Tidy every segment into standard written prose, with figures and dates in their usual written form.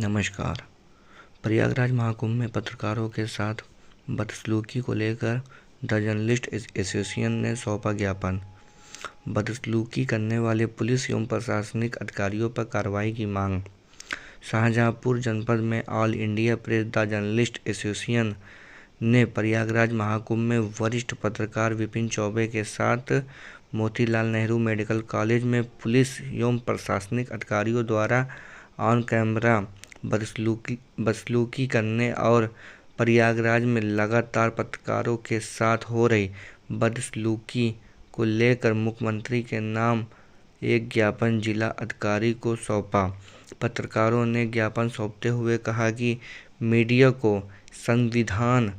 नमस्कार। प्रयागराज महाकुंभ में पत्रकारों के साथ बदसलूकी को लेकर द जर्नलिस्ट एसोसिएशन ने सौंपा ज्ञापन। बदसलूकी करने वाले पुलिस एवं प्रशासनिक अधिकारियों पर कार्रवाई की मांग। शाहजहांपुर जनपद में all India press the journalist association ने प्रयागराज महाकुंभ में वरिष्ठ पत्रकार विपिन चौबे के साथ मोतीलाल नेहरू मेडिकल कॉलेज में पुलिस एवं प्रशासनिक अधिकारियों द्वारा ऑन कैमरा बदसलूकी करने और प्रयागराज में लगातार पत्रकारों के साथ हो रही बदसलूकी को लेकर मुख्यमंत्री के नाम एक ज्ञापन जिला अधिकारी को सौंपा। पत्रकारों ने ज्ञापन सौंपते हुए कहा कि मीडिया को संविधान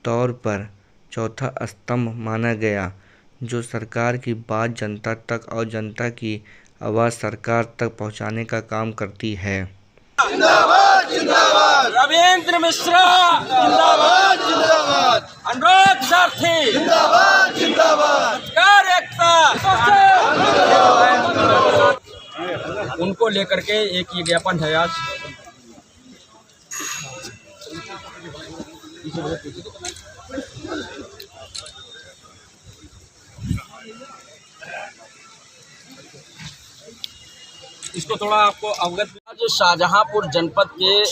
तौर पर चौथा स्तंभ माना गया, जो सरकार की बात जनता तक और जनता की आवाज़ सरकार तक पहुंचाने का काम करती है। जिंदाबाद जिंदाबाद रविंद्र मिश्रा जिंदाबाद जिंदाबाद अनुराग सारथी जिंदाबाद जिंदाबाद उनको लेकर के एक ये ज्ञापन है आज। इसको थोड़ा आपको अवगत। जो शाहजहांपुर जनपद के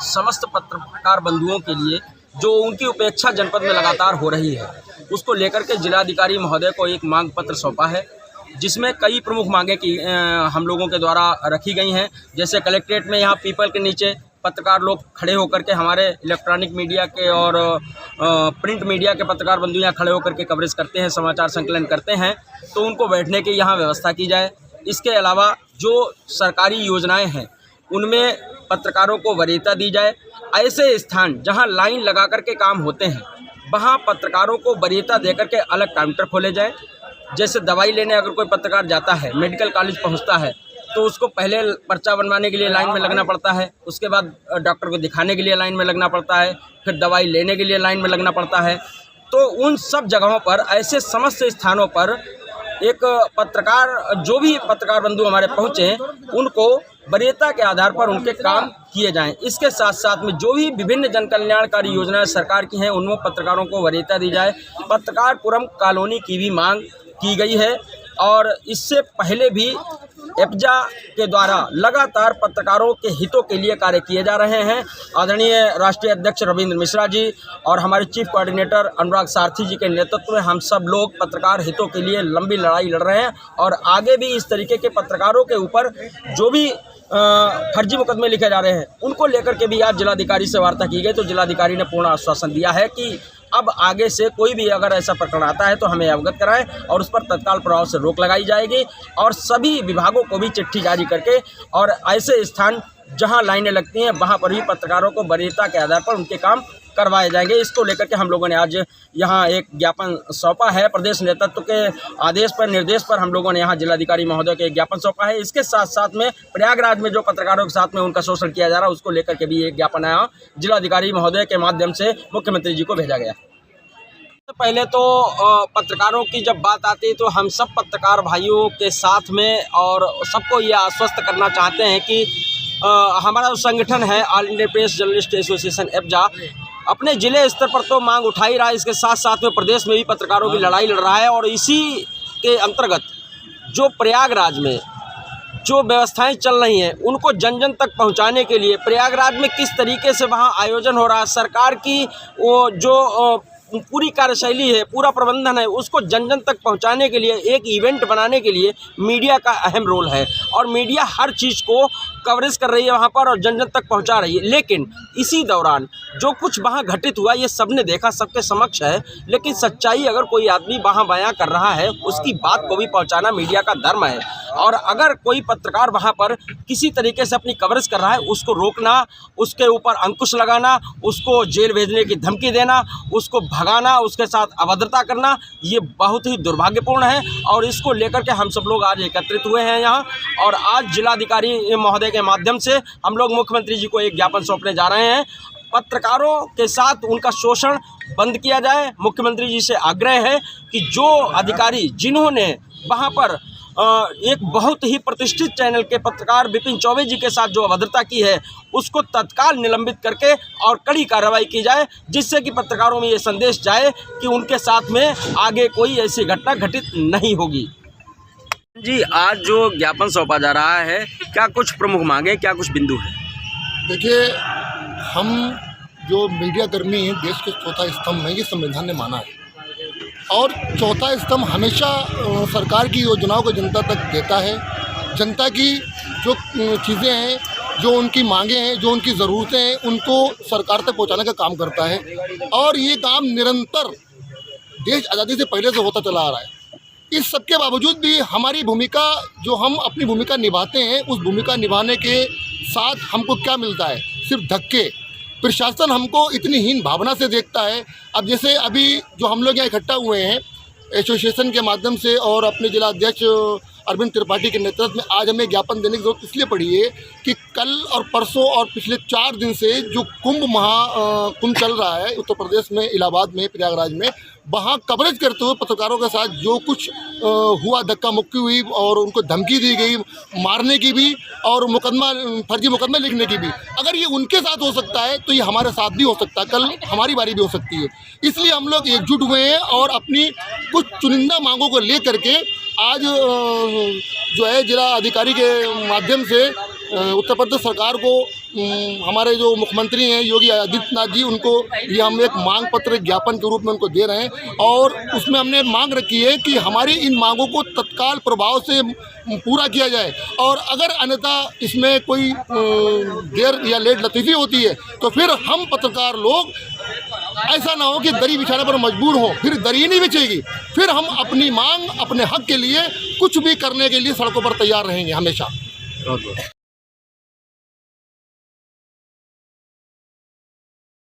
समस्त पत्रकार बंधुओं के लिए जो उनकी उपेक्षा जनपद में लगातार हो रही है, उसको लेकर के जिलाधिकारी महोदय को एक मांग पत्र सौंपा है, जिसमें कई प्रमुख मांगे की हम लोगों के द्वारा रखी गई हैं। जैसे कलेक्ट्रेट में यहाँ पीपल के नीचे पत्रकार लोग खड़े होकर के हमारे इलेक्ट्रॉनिक मीडिया के और प्रिंट मीडिया के पत्रकार बंधु यहाँ खड़े होकर के कवरेज करते हैं, समाचार संकलन करते हैं, तो उनको बैठने की यहाँ व्यवस्था की जाए। इसके अलावा जो सरकारी योजनाएं हैं उनमें पत्रकारों को वरीयता दी जाए। ऐसे स्थान जहां लाइन लगा कर के काम होते हैं वहां पत्रकारों को वरीयता देकर के अलग काउंटर खोले जाए। जैसे दवाई लेने अगर कोई पत्रकार जाता है, मेडिकल कॉलेज पहुंचता है, तो उसको पहले पर्चा बनवाने के लिए लाइन में लगना पड़ता है, उसके बाद डॉक्टर को दिखाने के लिए लाइन में लगना पड़ता है, फिर दवाई लेने के लिए लाइन में लगना पड़ता है। तो उन सब जगहों पर, ऐसे समस्त स्थानों पर एक पत्रकार, जो भी पत्रकार बंधु हमारे पहुँचे, उनको वरीयता के आधार पर उनके काम किए जाएं। इसके साथ साथ में जो भी विभिन्न जन कल्याणकारी योजनाएं सरकार की हैं, उनमें पत्रकारों को वरीयता दी जाए। पत्रकारपुरम कॉलोनी की भी मांग की गई है और इससे पहले भी एप्जा के द्वारा लगातार पत्रकारों के हितों के लिए कार्य किए जा रहे हैं। आदरणीय राष्ट्रीय अध्यक्ष रविंद्र मिश्रा जी और हमारे चीफ कोऑर्डिनेटर अनुराग सारथी जी के नेतृत्व में हम सब लोग पत्रकार हितों के लिए लंबी लड़ाई लड़ रहे हैं और आगे भी इस तरीके के पत्रकारों के ऊपर जो भी फर्जी मुकदमे लिखे जा रहे हैं, उनको लेकर के भी आज जिलाधिकारी से वार्ता की गई। तो जिलाधिकारी ने पूर्ण आश्वासन दिया है कि अब आगे से कोई भी अगर ऐसा प्रकरण आता है तो हमें अवगत कराएं और उस पर तत्काल प्रभाव से रोक लगाई जाएगी और सभी विभागों को भी चिट्ठी जारी करके और ऐसे स्थान जहां लाइनें लगती हैं वहां पर भी पत्रकारों को वरीयता के आधार पर उनके काम करवाए जाएंगे। इसको लेकर के हम लोगों ने आज यहाँ एक ज्ञापन सौंपा है। प्रदेश नेतृत्व के आदेश पर, निर्देश पर हम लोगों ने यहाँ जिलाधिकारी महोदय के ज्ञापन सौंपा है। इसके साथ साथ में प्रयागराज में जो पत्रकारों के साथ में उनका शोषण किया जा रहा है, उसको लेकर के भी एक ज्ञापन आया जिलाधिकारी महोदय के माध्यम से मुख्यमंत्री जी को भेजा गया। पहले तो पत्रकारों की जब बात आती है तो हम सब पत्रकार भाइयों के साथ में और सबको ये आश्वस्त करना चाहते हैं कि हमारा जो संगठन है all India press journalist association APJA अपने ज़िले स्तर पर तो मांग उठा ही रहा है, इसके साथ साथ में प्रदेश में भी पत्रकारों की लड़ाई लड़ रहा है। और इसी के अंतर्गत जो प्रयागराज में जो व्यवस्थाएं चल रही हैं उनको जन जन तक पहुंचाने के लिए प्रयागराज में किस तरीके से वहां आयोजन हो रहा है, सरकार की वो जो पूरी कार्यशैली है, पूरा प्रबंधन है, उसको जन जन तक पहुंचाने के लिए एक इवेंट बनाने के लिए मीडिया का अहम रोल है और मीडिया हर चीज़ को कवरेज कर रही है वहाँ पर और जन जन तक पहुँचा रही है। लेकिन इसी दौरान जो कुछ वहाँ घटित हुआ ये सबने देखा, सबके समक्ष है। लेकिन सच्चाई अगर कोई आदमी वहाँ बयां कर रहा है, उसकी बात को भी पहुँचाना मीडिया का धर्म है। और अगर कोई पत्रकार वहाँ पर किसी तरीके से अपनी कवरेज कर रहा है, उसको रोकना, उसके ऊपर अंकुश लगाना, उसको जेल भेजने की धमकी देना, उसको भगाना, उसके साथ अभद्रता करना, ये बहुत ही दुर्भाग्यपूर्ण है। और इसको लेकर के हम सब लोग आज एकत्रित हुए हैं यहाँ और आज जिलाधिकारी महोदय के माध्यम से हम लोग मुख्यमंत्री जी को एक ज्ञापन सौंपने जा रहे हैं। पत्रकारों के साथ उनका शोषण बंद किया जाए। मुख्यमंत्री जी से आग्रह है कि जो अधिकारी जिन्होंने वहाँ पर एक बहुत ही प्रतिष्ठित चैनल के पत्रकार विपिन चौबे जी के साथ जो अभद्रता की है उसको तत्काल निलंबित करके और कड़ी कार्रवाई की जाए, जिससे कि पत्रकारों में ये संदेश जाए कि उनके साथ में आगे कोई ऐसी घटना घटित नहीं होगी। जी, आज जो ज्ञापन सौंपा जा रहा है, क्या कुछ प्रमुख मांगे, क्या कुछ बिंदु है? देखिए, हम जो मीडिया कर्मी हैं देश के चौथा स्तंभ है, ये संविधान ने माना है और चौथा स्तंभ हमेशा सरकार की योजनाओं को जनता तक देता है। जनता की जो चीज़ें हैं, जो उनकी मांगें हैं, जो उनकी ज़रूरतें हैं, उनको सरकार तक पहुंचाने का काम करता है और ये काम निरंतर देश आज़ादी से पहले से होता चला आ रहा है। इस सब के बावजूद भी हमारी भूमिका, जो हम अपनी भूमिका निभाते हैं, उस भूमिका निभाने के साथ हमको क्या मिलता है? सिर्फ धक्के। प्रशासन हमको इतनी हीन भावना से देखता है। अब जैसे अभी जो हम लोग यहाँ इकट्ठा हुए हैं एसोसिएशन के माध्यम से और अपने जिला अध्यक्ष अरविंद त्रिपाठी के नेतृत्व में, आज हमें ज्ञापन देने की जरूरत इसलिए पड़ी है कि कल और परसों और पिछले 4 दिन से जो कुंभ चल रहा है उत्तर प्रदेश में, इलाहाबाद में, प्रयागराज में, वहाँ कवरेज करते हुए पत्रकारों के साथ जो कुछ हुआ, धक्का मुक्की हुई और उनको धमकी दी गई मारने की भी और फर्जी मुकदमा लिखने की भी, अगर ये उनके साथ हो सकता है तो ये हमारे साथ भी हो सकता है, कल हमारी बारी भी हो सकती है। इसलिए हम लोग एकजुट हुए हैं और अपनी कुछ चुनिंदा मांगों को ले करके आज जो है जिला अधिकारी के माध्यम से उत्तर प्रदेश सरकार को, हमारे जो मुख्यमंत्री हैं योगी आदित्यनाथ जी, उनको ये हम एक मांग पत्र ज्ञापन के रूप में उनको दे रहे हैं और उसमें हमने मांग रखी है कि हमारी इन मांगों को तत्काल प्रभाव से पूरा किया जाए और अगर अन्यथा इसमें कोई देर या लेट लतीफ़ी होती है तो फिर हम पत्रकार लोग, ऐसा ना हो कि दरी बिछाने पर मजबूर हो, फिर दरी नहीं बिछेगी, फिर हम अपनी मांग, अपने हक के लिए कुछ भी करने के लिए सड़कों पर तैयार रहेंगे हमेशा।